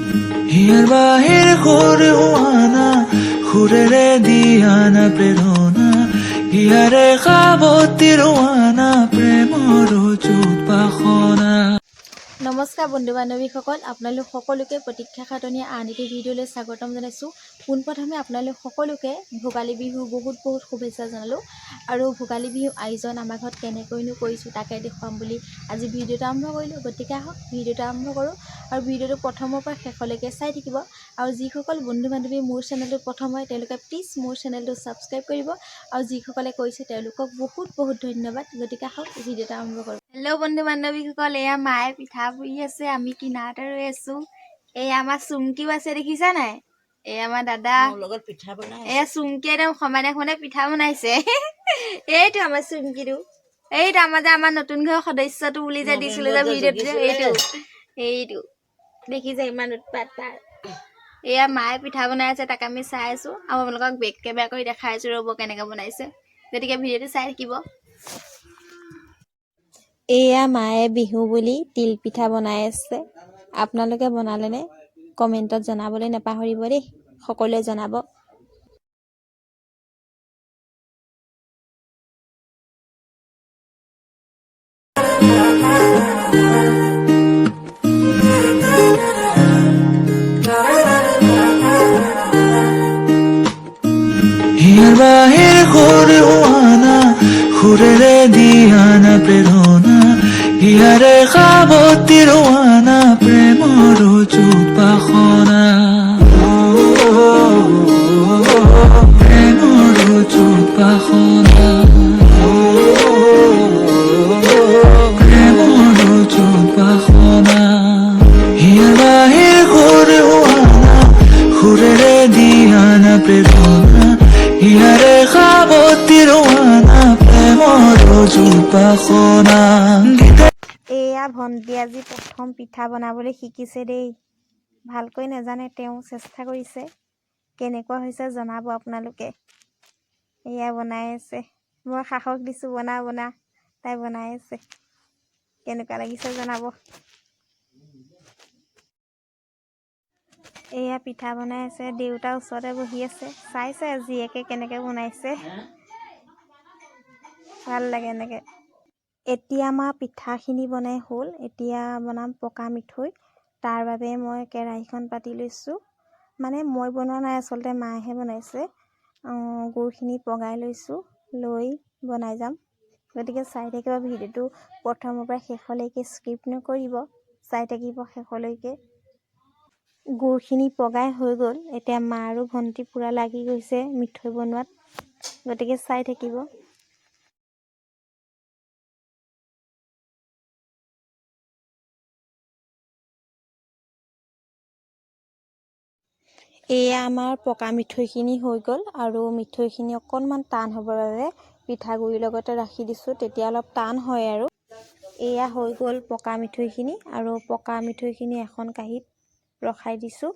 হিয়াৰ বাহিৰ সুৰ হোৱানা সুৰেৰে দিয়ানা প্ৰেৰণা হিয়াৰে সাৱতী ৰোৱানা প্ৰেমৰ চুপাসনা। নমস্কাৰ বন্ধু বান্ধৱীসকল, আপোনালোক সকলোকে প্ৰতীক্ষা খাটনীয়া আন এটি ভিডিঅ'লৈ স্বাগতম জনাইছোঁ। পোনপ্ৰথমে আপোনালোক সকলোকে ভোগালী বিহু বহুত শুভেচ্ছা জনালোঁ। আৰু ভোগালী বিহু আয়োজন আমাৰ ঘৰত কেনেকৈনো কৰিছোঁ তাকে দেখুৱাম বুলি আজি ভিডিঅ'টো আৰম্ভ কৰিলোঁ। গতিকে আহক ভিডিঅ'টো আৰম্ভ কৰোঁ আৰু ভিডিঅ'টো প্ৰথমৰ পৰা শেষলৈকে চাই থাকিব। আৰু যিসকল বন্ধু বান্ধৱী মোৰ চেনেলটো প্ৰথম হয় তেওঁলোকে প্লিজ মোৰ চেনেলটো ছাবস্ক্ৰাইব কৰিব, আৰু যিসকলে কৰিছে তেওঁলোকক বহুত ধন্যবাদ। গতিকে আহক ভিডিঅ'টো আৰম্ভ কৰোঁ। হেল্ল' বন্ধু বান্ধৱীসকল, এয়া মায়ে পিঠা পুৰি আছে, আমি কিনাৰতে ৰৈ আছো। এই আমাৰ চুমকিও আছে, দেখিছা নাই? এই আমাৰ দাদা এয়া চুমকি একদম সমানে পিঠা বনাইছে। এইটো আমাৰ চুমকিটো, এইটো আমাৰ নতুন ঘৰৰ সদস্যটো বুলি যে দিছিলো যে ভিডিঅ'টো, এইটো দেখিছে ইমান উৎপাত তাৰ। এয়া মায়ে পিঠা বনাই আছে, তাক আমি চাই আছো আৰু আপোনালোকক বেগকে বেয়া কৰি দেখাই আছো, ৰ'ব কেনেকে বনাইছে। গতিকে ভিডিঅ'টো চাই থাকিব। এয়া মায়ে বিহু বুলি তিল পিঠা বনাই আছে। আপোনালোকে বনালেনে? কমেণ্টত জনাবলৈ নাপাহৰিব দেই, সকলোৱে জনাব। হিয়াৰ বাহিৰ সুৰ হোৱানা সুৰেৰে দিয়ানা প্ৰেৰণা হিয়াৰে সাৱতী ৰোৱানা প্ৰেমৰ চুপাসনা। প্ৰেমৰ চুপাসনা, প্ৰেমৰ চুপাসনা। হিয়াৰ বাহিৰ সুৰ হোৱানা সুৰেৰে দিয়ানা প্ৰেৰণা হিয়াৰে সাৱতী ৰোৱানা প্ৰেমৰ চুপাসনা। এয়া ভণ্টি আজি প্ৰথম পিঠা বনাবলৈ শিকিছে দেই। ভালকৈ নাজানে, তেওঁ চেষ্টা কৰিছে। কেনেকুৱা হৈছে জনাব আপোনালোকে। এয়া বনাই আছে, মই সাহস দিছোঁ বনা, তাই বনাই আছে। কেনেকুৱা লাগিছে জনাব। এয়া পিঠা বনাই আছে, দেউতা ওচৰতে বহি আছে, চাইছে জীয়েকে কেনেকে বনাইছে। ভাল লাগে এনেকে। এতিয়া আমাৰ পিঠাখিনি বনাই হ'ল, এতিয়া বনাম পকা মিঠৈ। তাৰ বাবে মই কেৰাহীখন পাতি লৈছোঁ। মানে মই বনোৱা নাই, আচলতে মায়েহে বনাইছে। গুড়খিনি পগাই লৈছোঁ, লৈ বনাই যাম। গতিকে চাই থাকিব ভিডিঅ'টো প্ৰথমৰ পৰা শেষলৈকে, স্কিপ নকৰিব, চাই থাকিব শেষলৈকে। গুড়খিনি পগাই হৈ গ'ল, এতিয়া মা আৰু ভণ্টি পূৰা লাগি গৈছে মিঠৈ বনোৱাত। গতিকে চাই থাকিব। এয়া আমাৰ পকা মিঠৈখিনি হৈ গ'ল, আৰু মিঠৈখিনি অকণমান টান হ'বৰ বাবে পিঠাগুড়িৰ লগতে ৰাখি দিছোঁ, তেতিয়া অলপ টান হয় আৰু। এয়া হৈ গ'ল পকা মিঠৈখিনি, আৰু পকা মিঠৈখিনি এখন কাঁহীত ৰখাই দিছোঁ।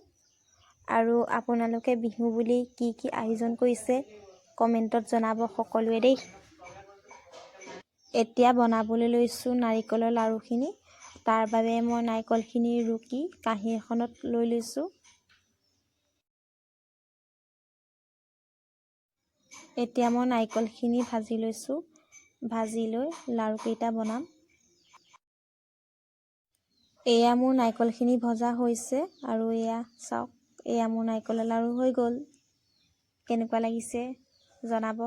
আৰু আপোনালোকে বিহু বুলি কি আয়োজন কৰিছে কমেণ্টত জনাব সকলোৱে দেই। এতিয়া বনাবলৈ লৈছোঁ নাৰিকলৰ লাড়ুখিনি। তাৰ বাবে মই নাৰিকলখিনি ৰুকি কাঁহী এখনত লৈ লৈছোঁ। এতিয়া মই নাৰিকলখিনি ভাজি লৈছোঁ, ভাজি লৈ লাড়ুকেইটা বনাম। এয়া মোৰ নাৰিকলখিনি ভজা হৈছে, আৰু এয়া চাওক, এয়া মোৰ নাৰিকলৰ লাড়ু হৈ গ'ল। কেনেকুৱা লাগিছে জনাব।